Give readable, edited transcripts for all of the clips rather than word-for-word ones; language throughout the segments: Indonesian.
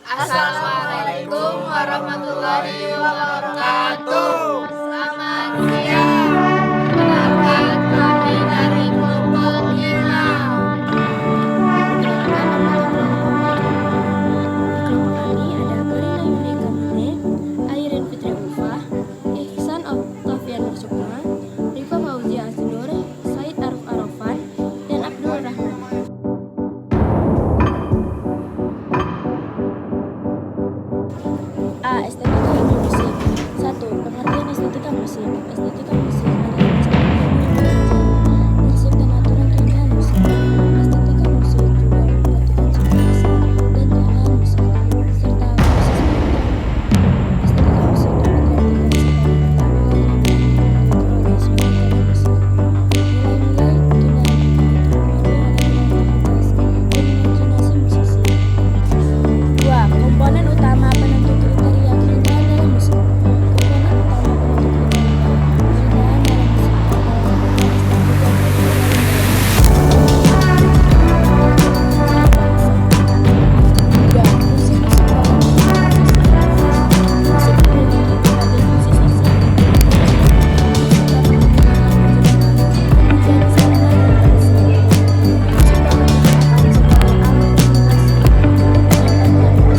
Assalamualaikum warahmatullahi wabarakatuh. Selamat siang. Perkenalkan kami dari kelompok 5. Di kelompok kami ada Karina Yuni Kamune, Airin Fitri Ulfa, Ihsan Octavian Sukma, Rifa Fauzia Asdur, Said Aruf Arafan, dan Abdul Rahman. A. Estetika ilmu musik. 1. Pengertian estetika musik. Estetika musik adalah cara prinsip dan aturan keindahan musik. Estetika musik juga memperhatikan ciri khas dan keindahan musik, serta proses pengetahuan. Estetika musik dapat diartikan sebagai pengambilan sebagai karya musik. Nilai-nilai keindahan itu mempengaruhi kreativitas dan imajinasi musisi. 2. Komponen utama penentu kriteria keindahan dalam musik. Komponen utama penentu kriteria keindahan dalam musik adalah estetika dan 3. Musik-musik dalam musik memiliki berbagai fungsi sosial. Musik dapat digunakan menjadi sarana berinteraksi. Musik dapat digunakan sebagai alat komunikasi, penyampaian pesan dan isyarat. Musik dapat menimbulkan masalah bersamaan di antara pemakai. Musik dapat menjadi sebuah aliran transnasional, etnis, atau lokal. Musik tradisional menjadi bahasa cerita di Indonesia. Musik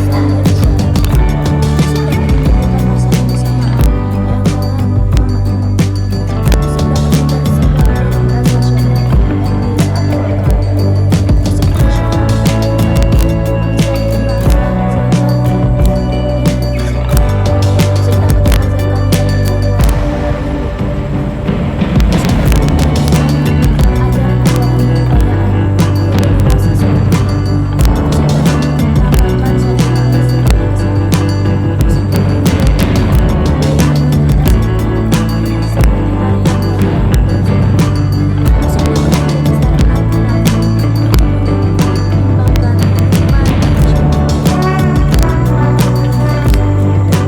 dapat diajarkan dari orang tua melalui murid. Musik dapat meneruskan ajaran agama kebudayaan ke generasi selanjutnya. Musik dapat melambangkan suatu tradisi bangsa.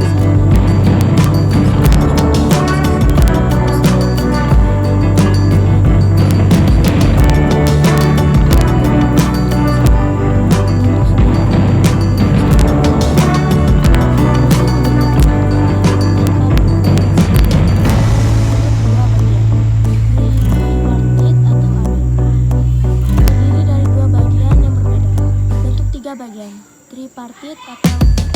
Musik dapat menjadi budaya komunitas ini, seperti tarian Dayak dan Sunda. Musik dapat menjadi sarana penyampaian untuk mengembangkan keagamaan dan masyarakat. Terdiri dari dua bagian yang berbeda. Bentuk 3 bagian. Tripartit atau besar untuk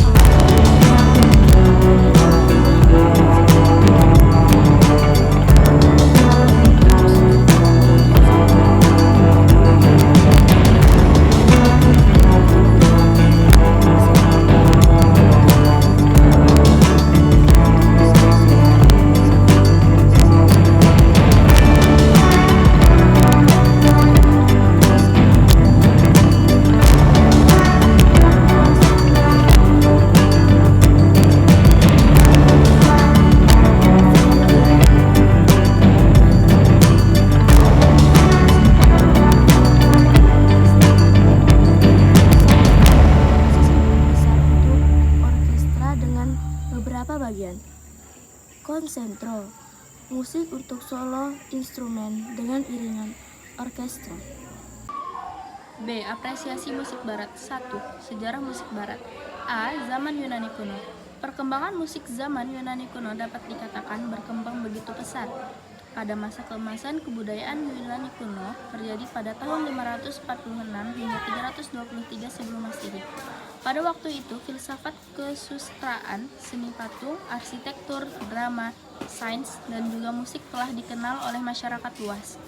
orkestra dengan beberapa bagian. Konsentro, musik untuk solo instrumen dengan iringan orkestra. B. Apresiasi musik barat. 1. Sejarah musik barat. A. Zaman Yunani kuno. Perkembangan musik zaman Yunani kuno dapat dikatakan berkembang begitu pesat. Pada masa keemasan kebudayaan Yunani kuno terjadi pada tahun 546 hingga 323 sebelum Masehi. Pada waktu itu, filsafat kesusastraan, seni patung, arsitektur, drama, sains, dan juga musik telah dikenal oleh masyarakat luas.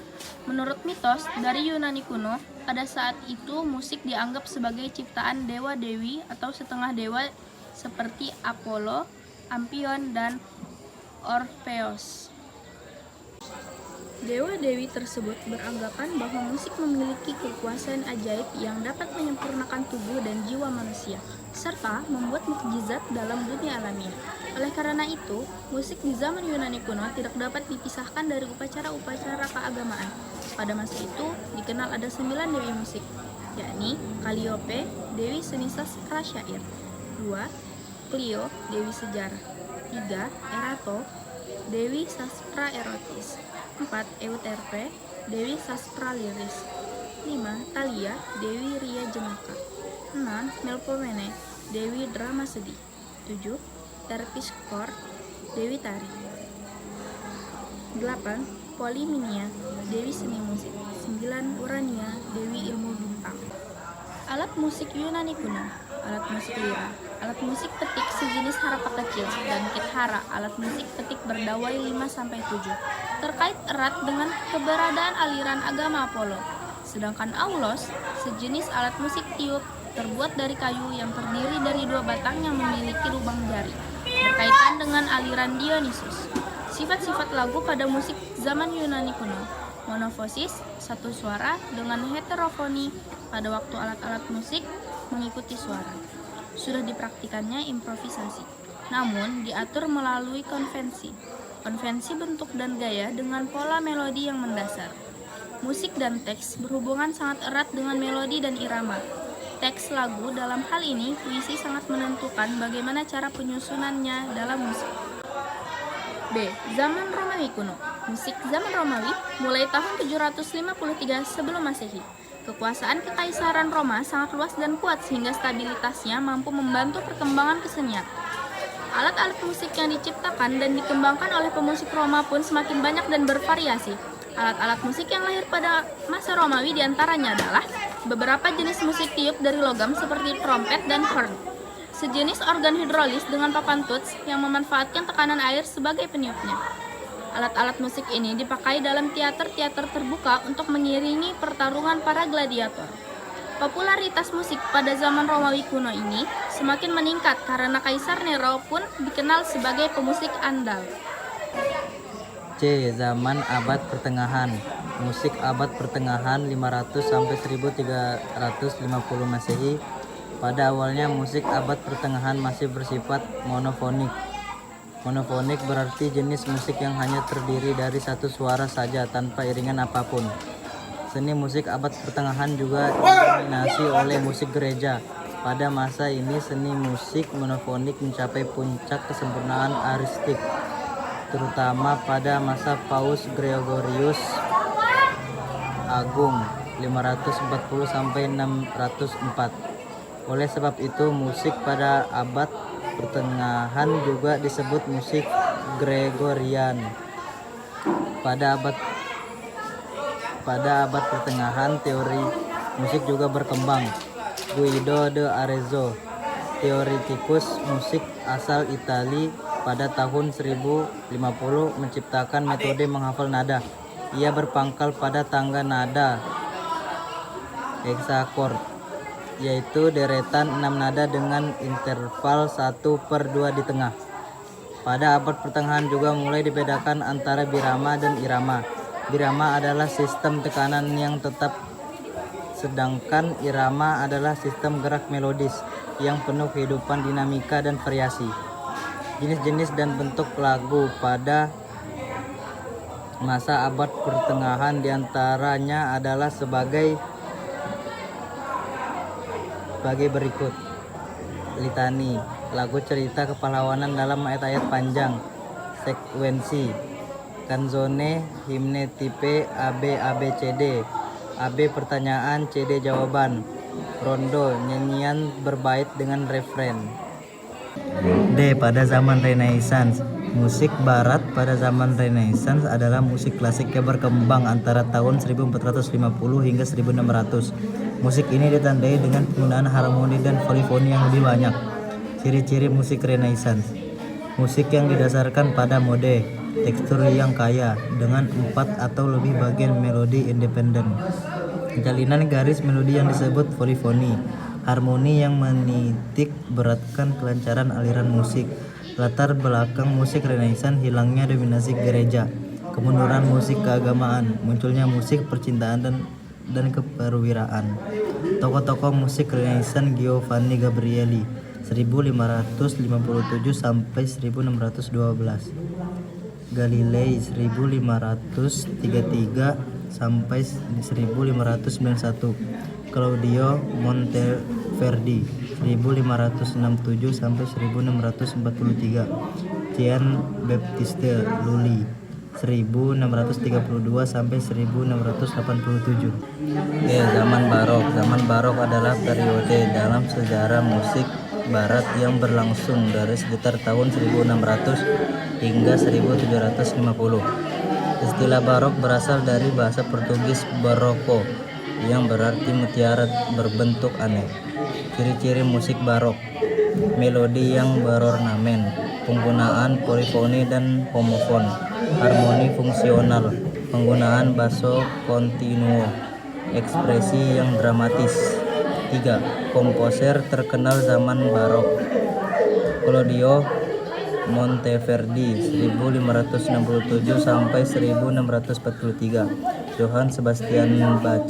Menurut mitos dari Yunani kuno, pada saat itu musik dianggap sebagai ciptaan dewa-dewi atau setengah dewa seperti Apollo, Ampion, dan Orpheus. Dewa-dewi tersebut beranggapan bahwa musik memiliki kekuasaan ajaib yang dapat menyempurnakan tubuh dan jiwa manusia, serta membuat mukjizat dalam dunia alamiah. Oleh karena itu, musik di zaman Yunani kuno tidak dapat dipisahkan dari upacara-upacara keagamaan. Pada masa itu, dikenal ada 9 dewi musik, yakni Calliope, dewi seni sastra syair. 2. Clio, dewi sejarah. 3. Erato, dewi sastra erotis. 4. Euterpe, dewi sastra liris. 5. Thalia, dewi ria jenaka. 6. Melpomene, Dewi Drama Sedih. 7. Terpsichore, Dewi Tari. 8. Poliminia, Dewi Seni Musik. 9. Urania, Dewi Ilmu Bintang. Alat musik Yunani kuno. Alat musik lira, alat musik petik sejenis harapa kecil, dan kithara, alat musik petik berdawai 5-7, terkait erat dengan keberadaan aliran agama Apollo. Sedangkan aulos, sejenis alat musik tiup, terbuat dari kayu yang terdiri dari 2 batang yang memiliki lubang jari, berkaitan dengan aliran Dionysus. Sifat-sifat lagu pada musik zaman Yunani kuno: monofosis, satu suara, dengan heterofoni pada waktu alat-alat musik mengikuti suara. Sudah dipraktikannya improvisasi, namun diatur melalui konvensi. Konvensi bentuk dan gaya dengan pola melodi yang mendasar. Musik dan teks berhubungan sangat erat dengan melodi dan irama. Teks lagu dalam hal ini puisi sangat menentukan bagaimana cara penyusunannya dalam musik. B. Zaman Romawi kuno. Musik zaman Romawi mulai tahun 753 sebelum Masehi. Kekuasaan Kekaisaran Roma sangat luas dan kuat sehingga stabilitasnya mampu membantu perkembangan kesenian. Alat-alat musik yang diciptakan dan dikembangkan oleh pemusik Roma pun semakin banyak dan bervariasi. Alat-alat musik yang lahir pada masa Romawi diantaranya adalah beberapa jenis musik tiup dari logam seperti trompet dan horn, sejenis organ hidrolis dengan papan tuts yang memanfaatkan tekanan air sebagai peniupnya. Alat-alat musik ini dipakai dalam teater-teater terbuka untuk mengiringi pertarungan para gladiator. Popularitas musik pada zaman Romawi kuno ini semakin meningkat karena Kaisar Nero pun dikenal sebagai pemusik andal. C. Zaman Abad Pertengahan. Musik abad pertengahan 500 sampai 1350 Masehi. Pada awalnya musik abad pertengahan masih bersifat monofonik. Monofonik berarti jenis musik yang hanya terdiri dari satu suara saja tanpa iringan apapun. Seni musik abad pertengahan juga didominasi oleh musik gereja. Pada masa ini seni musik monofonik mencapai puncak kesempurnaan aristik, terutama pada masa Paus Gregorius Agung 540 sampai 604. Oleh sebab itu musik pada abad pertengahan juga disebut musik Gregorian. Pada abad pertengahan teori musik juga berkembang. Guido de Arezzo, teoretikus musik asal Italia, pada tahun 1050 menciptakan metode menghafal nada. Ia berpangkal pada tangga nada hexachord, yaitu deretan 6 nada dengan interval 1/2 di tengah. Pada abad pertengahan juga mulai dibedakan antara birama dan irama. Birama adalah sistem tekanan yang tetap, sedangkan irama adalah sistem gerak melodis yang penuh kehidupan, dinamika, dan variasi. Jenis-jenis dan bentuk lagu pada masa abad pertengahan diantaranya adalah sebagai berikut. Litani, lagu cerita kepahlawanan dalam ayat-ayat panjang. Sekuensi, canzone, himne tipe AB ABCD, AB pertanyaan, CD jawaban. Rondo, nyanyian berbait dengan refren. D. Pada zaman Renaissance. Musik barat pada zaman Renaissance adalah musik klasik yang berkembang antara tahun 1450 hingga 1600. Musik ini ditandai dengan penggunaan harmoni dan polifoni yang lebih banyak. Ciri-ciri musik Renaissance: musik yang didasarkan pada mode, tekstur yang kaya dengan 4 atau lebih bagian melodi independen, jalinan garis melodi yang disebut polifoni, harmoni yang menitik beratkan kelancaran aliran musik. Latar belakang musik Renaissance: hilangnya dominasi gereja, kemunduran musik keagamaan, munculnya musik percintaan dan keperwiraan. Tokoh-tokoh musik Renaissance: Giovanni Gabrieli 1557 sampai 1612, Galilei 1533 sampai 1591, Claudio Monteverdi 1567 sampai 1643, Jean Baptiste Lully 1632 sampai 1687. Zaman Barok. Zaman Barok adalah periode dalam sejarah musik barat yang berlangsung dari sekitar tahun 1600 hingga 1750. Istilah barok berasal dari bahasa Portugis barroco yang berarti mutiara berbentuk aneh. Ciri-ciri musik barok: melodi yang berornamen, penggunaan polifoni dan homofon, harmoni fungsional, penggunaan basso continuo, ekspresi yang dramatis. 3. Komposer terkenal zaman barok: Claudio Monteverdi 1567 sampai 1643, Johann Sebastian Bach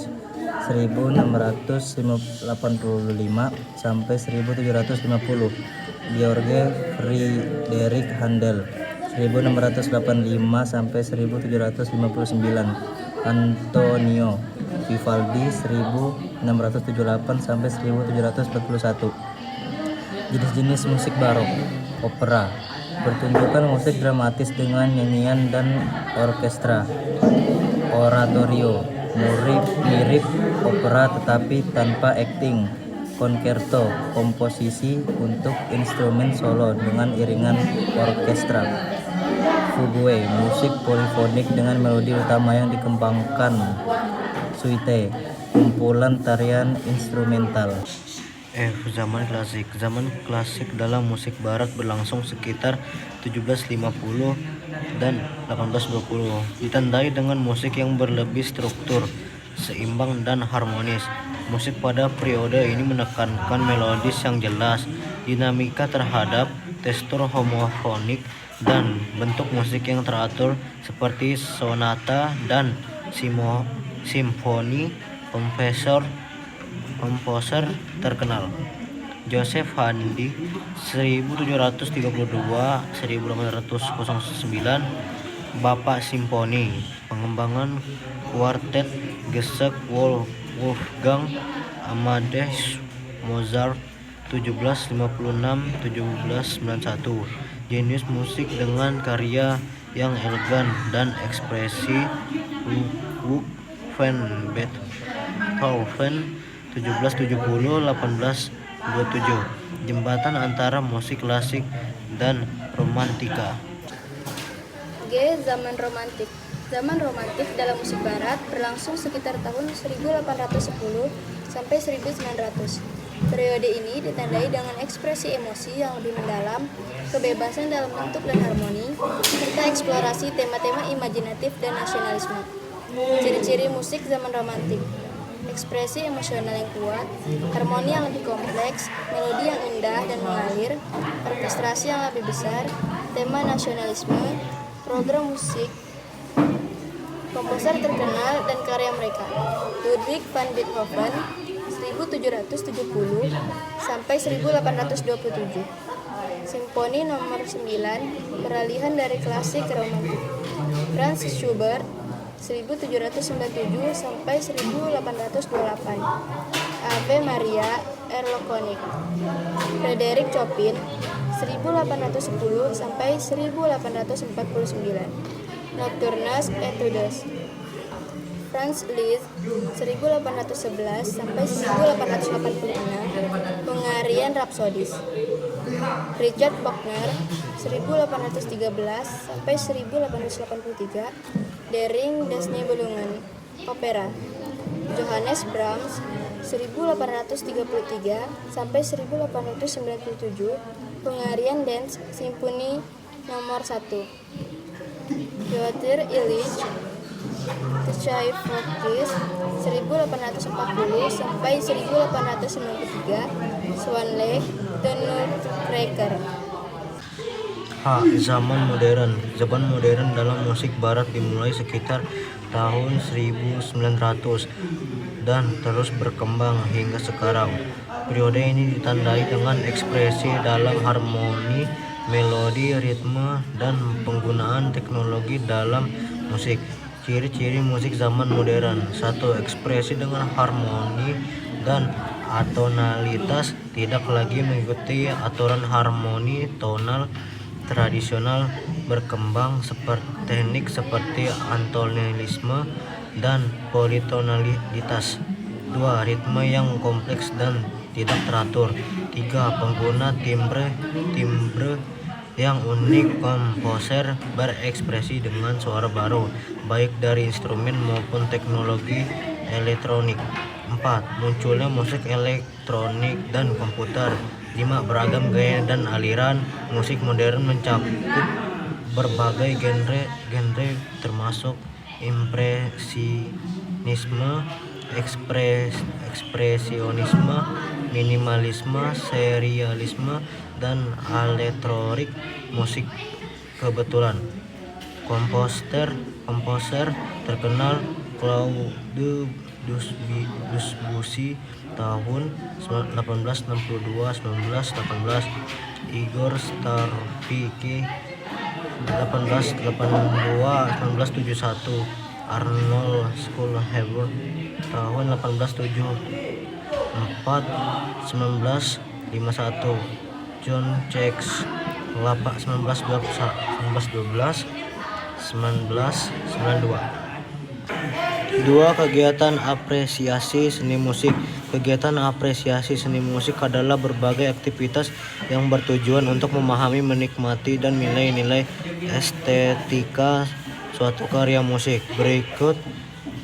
1685 sampai 1750, Georg Friedrich Handel 1685 sampai 1759, Antonio Vivaldi 1678 sampai 1741. Jenis-jenis musik barok: opera, pertunjukan musik dramatis dengan nyanyian dan orkestra. Oratorio, mirip opera tetapi tanpa akting. Concerto, komposisi untuk instrumen solo dengan iringan orkestra. Fugue, musik polifonik dengan melodi utama yang dikembangkan. Suite, kumpulan tarian instrumental. Zaman klasik. Zaman klasik dalam musik barat berlangsung sekitar 1750 dan 1820. Ditandai dengan musik yang berlebih struktur, seimbang dan harmonis. Musik pada periode ini menekankan melodis yang jelas, dinamika terhadap tekstur homofonik, dan bentuk musik yang teratur seperti sonata dan simfoni. Komposer terkenal: Joseph Haydn 1732-1809, Bapak Simfoni. Pengembangan kuartet Gesang Wolfgang Amadeus Mozart 1756-1791. Jenius musik dengan karya yang elegan dan ekspresi. Ludwig van Beethoven 1770-1827. Jembatan antara musik klasik dan romantika. G. Zaman romantik. Zaman romantik dalam musik barat berlangsung sekitar tahun 1810 sampai 1900. Periode ini ditandai dengan ekspresi emosi yang lebih mendalam, kebebasan dalam bentuk dan harmoni, serta eksplorasi tema-tema imajinatif dan nasionalisme. Ciri-ciri musik zaman romantik: ekspresi emosional yang kuat, harmoni yang lebih kompleks, melodi yang indah dan mengalir, orkestrasi yang lebih besar, tema nasionalisme, program musik, komposer terkenal dan karya mereka. Ludwig van Beethoven 1770 sampai 1827. Simfoni nomor 9, peralihan dari klasik ke romantik. Franz Schubert 1797 sampai 1828. Ave Maria Erlkönig. Frederick Chopin 1810 sampai 1849. Nocturnes Etudes. Franz Liszt 1811 sampai 1886. Hungarian Rhapsodies. Richard Wagner 1813 sampai 1883. Dering des Nibelungen, opera. Johannes Brahms 1833 sampai 1897. Hungarian Dance Symphony nomor 1. Piotr Ilyich Tchaikovsky 1840 sampai 1893. Swan Lake, The Nutcracker. Zaman modern. Zaman modern dalam musik barat dimulai sekitar tahun 1900 dan terus berkembang hingga sekarang. Periode ini ditandai dengan ekspresi dalam harmoni, melodi, ritme, dan penggunaan teknologi dalam musik. Ciri-ciri musik zaman modern: 1. Ekspresi dengan harmoni dan atonalitas, tidak lagi mengikuti aturan harmoni tonal tradisional, berkembang teknik seperti antonalisme dan politonalitas. 2. Ritme yang kompleks dan tidak teratur. 3. Pengguna timbre yang unik. Komposer berekspresi dengan suara baru, baik dari instrumen maupun teknologi elektronik. 4. Munculnya musik elektronik dan komputer. 5. Beragam gaya dan aliran. Musik modern mencakup berbagai genre termasuk impresionisme, ekspresionisme, minimalisme, serialisme, dan elektronik musik. Kebetulan komposer terkenal Claude Debussy tahun 1862-1918, Igor Stravinsky 1882-1971, Arnold Schönberg tahun 1874-1951, John Cage 1912-1992. 2. Kegiatan apresiasi seni musik. Kegiatan apresiasi seni musik adalah berbagai aktivitas yang bertujuan untuk memahami, menikmati, dan nilai-nilai estetika suatu karya musik. Berikut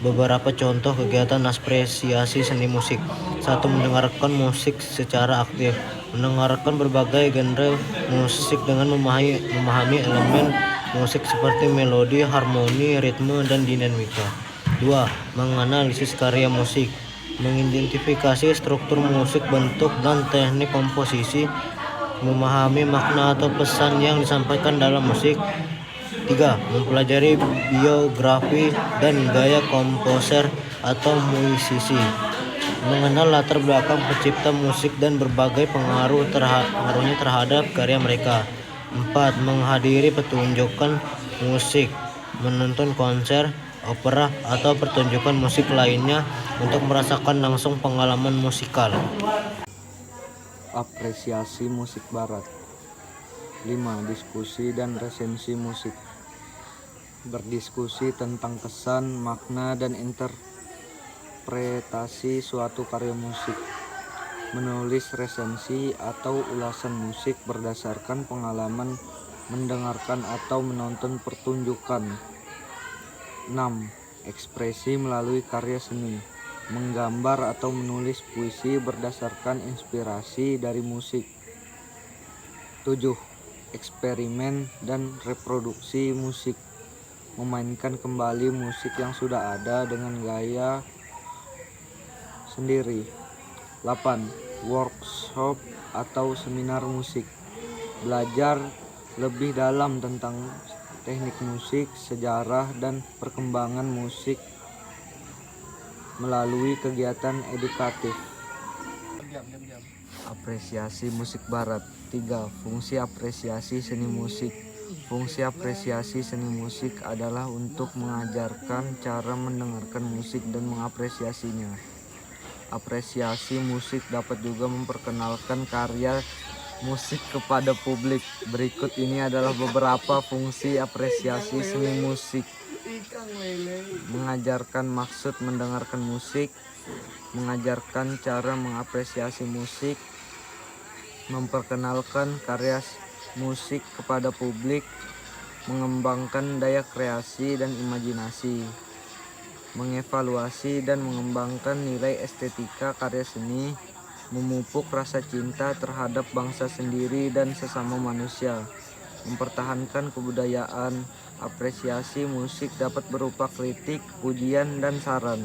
beberapa contoh kegiatan apresiasi seni musik. 1. Mendengarkan musik secara aktif. Mendengarkan berbagai genre musik dengan memahami elemen musik seperti melodi, harmoni, ritme, dan dinamika. 2. Menganalisis karya musik. Mengidentifikasi struktur musik, bentuk, dan teknik komposisi. Memahami makna atau pesan yang disampaikan dalam musik. 3. Mempelajari biografi dan gaya komposer atau musisi. Mengenal latar belakang pencipta musik dan berbagai pengaruhnya terhadap karya mereka. 4. Menghadiri pertunjukan musik, menonton konser, opera, atau pertunjukan musik lainnya untuk merasakan langsung pengalaman musikal. Apresiasi musik barat. 5. Diskusi dan resensi musik. Berdiskusi tentang kesan, makna, dan interpretasi suatu karya musik. Menulis resensi atau ulasan musik berdasarkan pengalaman mendengarkan atau menonton pertunjukan. 6. Ekspresi melalui karya seni. Menggambar atau menulis puisi berdasarkan inspirasi dari musik. 7. Eksperimen dan reproduksi musik. Memainkan kembali musik yang sudah ada dengan gaya sendiri. 8. Workshop atau seminar musik. Belajar lebih dalam tentang teknik musik, sejarah, dan perkembangan musik melalui kegiatan edukatif. Apresiasi musik barat. 3. Fungsi apresiasi seni musik. Fungsi apresiasi seni musik adalah untuk mengajarkan cara mendengarkan musik dan mengapresiasinya. Apresiasi musik dapat juga memperkenalkan karya musik kepada publik. Berikut ini adalah beberapa fungsi apresiasi seni musik. Mengajarkan maksud mendengarkan musik, mengajarkan cara mengapresiasi musik, memperkenalkan karya musik kepada publik, mengembangkan daya kreasi dan imajinasi, mengevaluasi dan mengembangkan nilai estetika karya seni, memupuk rasa cinta terhadap bangsa sendiri dan sesama manusia, mempertahankan kebudayaan. Apresiasi musik dapat berupa kritik, pujian, dan saran.